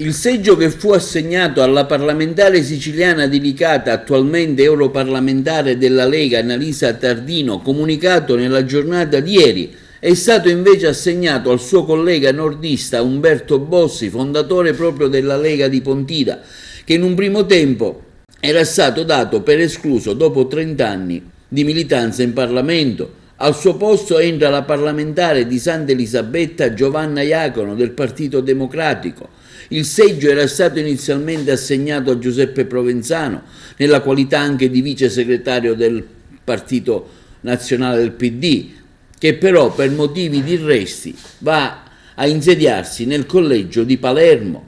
Il seggio che fu assegnato alla parlamentare siciliana dedicata, attualmente europarlamentare della Lega, Annalisa Tardino, comunicato nella giornata di ieri, è stato invece assegnato al suo collega nordista Umberto Bossi, fondatore proprio della Lega di Pontida, che in un primo tempo era stato dato per escluso dopo 30 anni di militanza in Parlamento. Al suo posto entra la parlamentare di Santa Elisabetta Giovanna Iacono del Partito Democratico. Il seggio era stato inizialmente assegnato a Giuseppe Provenzano, nella qualità anche di vice segretario del Partito Nazionale del PD, che però per motivi di arresti va a insediarsi nel collegio di Palermo.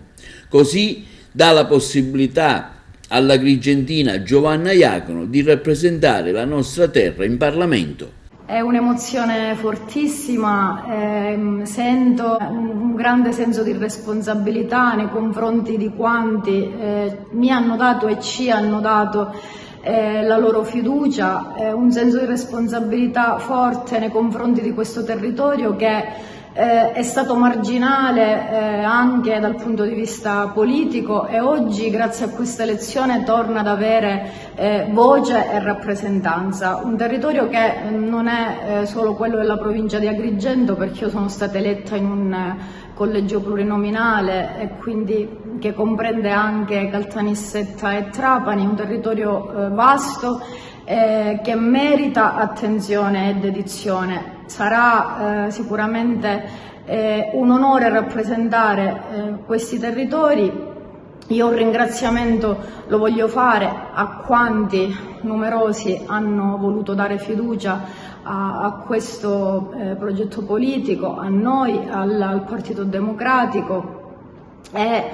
Così dà la possibilità all'agrigentina Giovanna Iacono di rappresentare la nostra terra in Parlamento. È un'emozione fortissima, sento un grande senso di responsabilità nei confronti di quanti mi hanno dato e ci hanno dato la loro fiducia, un senso di responsabilità forte nei confronti di questo territorio che è stato marginale anche dal punto di vista politico e oggi grazie a questa elezione torna ad avere voce e rappresentanza. Un territorio che non è solo quello della provincia di Agrigento, perché io sono stata eletta in un collegio plurinominale e quindi che comprende anche Caltanissetta e Trapani, un territorio vasto che merita attenzione e dedizione. Sarà sicuramente un onore rappresentare questi territori. Io un ringraziamento lo voglio fare a quanti numerosi hanno voluto dare fiducia a questo progetto politico, a noi, al Partito Democratico, e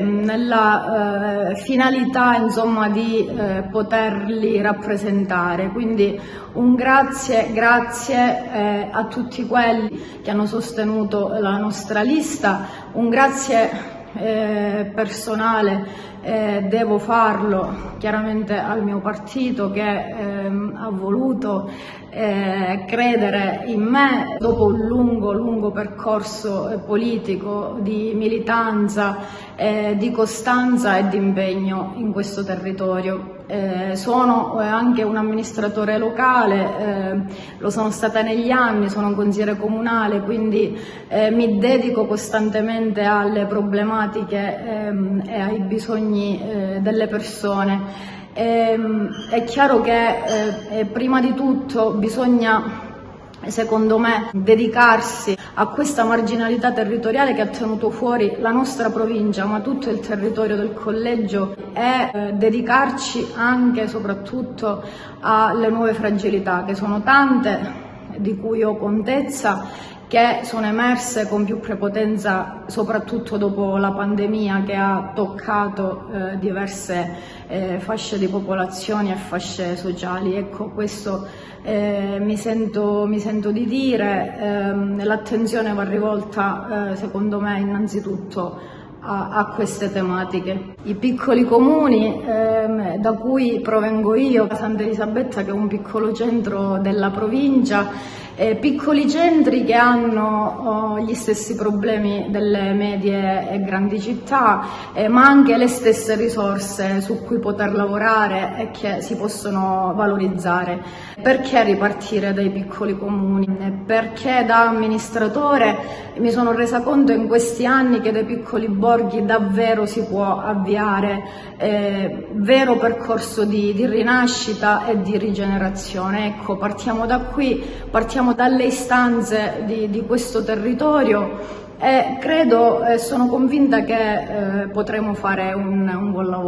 nella finalità insomma di poterli rappresentare. Quindi un grazie a tutti quelli che hanno sostenuto la nostra lista, un grazie personale devo farlo chiaramente al mio partito che ha voluto credere in me dopo un lungo percorso politico di militanza, di costanza e di impegno in questo territorio. Sono anche un amministratore locale, lo sono stata negli anni, sono un consigliere comunale, quindi mi dedico costantemente alle problematiche e ai bisogni delle persone. È chiaro che prima di tutto bisogna, secondo me, dedicarsi a questa marginalità territoriale che ha tenuto fuori la nostra provincia, ma tutto il territorio del collegio, e dedicarci anche e soprattutto alle nuove fragilità, che sono tante, di cui ho contezza, che sono emerse con più prepotenza soprattutto dopo la pandemia che ha toccato diverse fasce di popolazione e fasce sociali. Ecco, questo mi sento di dire, l'attenzione va rivolta secondo me innanzitutto a queste tematiche. I piccoli comuni da cui provengo io, Santa Elisabetta, che è un piccolo centro della provincia, piccoli centri che hanno gli stessi problemi delle medie e grandi città, ma anche le stesse risorse su cui poter lavorare e che si possono valorizzare. Perché ripartire dai piccoli comuni? Perché da amministratore mi sono resa conto in questi anni che dai piccoli borghi davvero si può avviare vero percorso di rinascita e di rigenerazione. Ecco, partiamo da qui, partiamo dalle istanze di questo territorio e credo e sono convinta che potremo fare un buon lavoro.